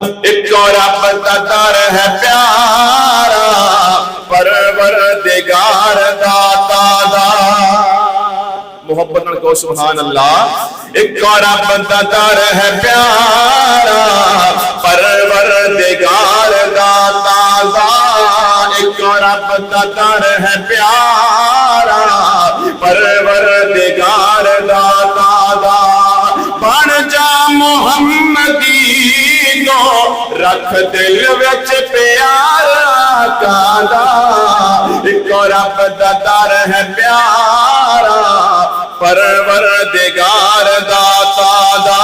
ایک اور رب دا در ہے پیارا پروردگار داتا دا محبت نال کہو سبحان اللہ ایک اور رب دا در ہے پیارا پروردگار داتا دا ایک اور رب دا در ہے پیارا پروردگار داتا دا بن جا محمدی کو رکھ دل وچ پیارا کادا ایک اور رب دا در ہے پیارا پروردگار داتا دا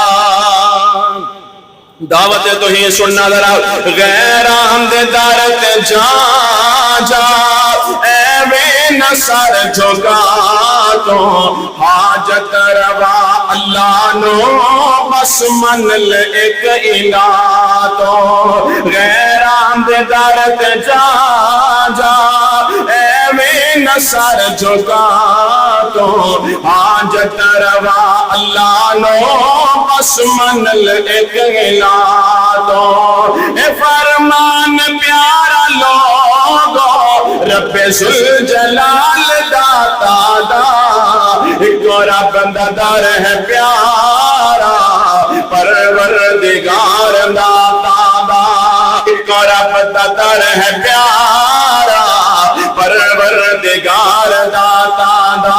دعوت تو ہی سننا ذرا غیران دے در تے جا جا اے وے نصر جھکا تو حاجت روا اللہ نو بس من لے ایک الہ تو غیران دے در تے جا جا اے وے نصر جھکا تو حاجت روا اللہ نو بس من لے ایک الہ تو اے فرمان پیارا لوگو رب ذوالجلال داتا دا ایک اور رب دا در ہے پیارا پروردگار داتا دا ایک اور رب دا در ہے پیارا پروردگار داتا دا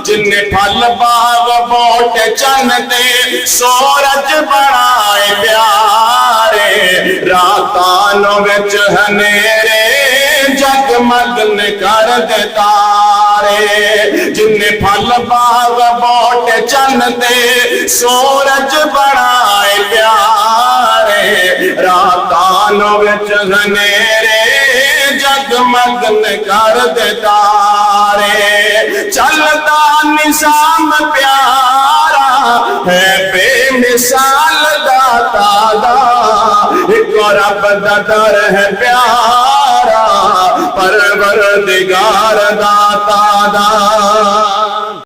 جن نے پھل باغ بوٹ چن دے سورج بڑائے پیارے راتانوں وچ ہنیرے جگمگ کر دے تارے جن نے پھل باغ بوٹ چن دے سورج بڑائے پیارے راتانوں وچ ہنیرے جگمگ کر دے تارے چلتا نظام پیارا ہے بے مثال داتا دا ایک اور رب دا در ہے پیارا پروردگار داتا دا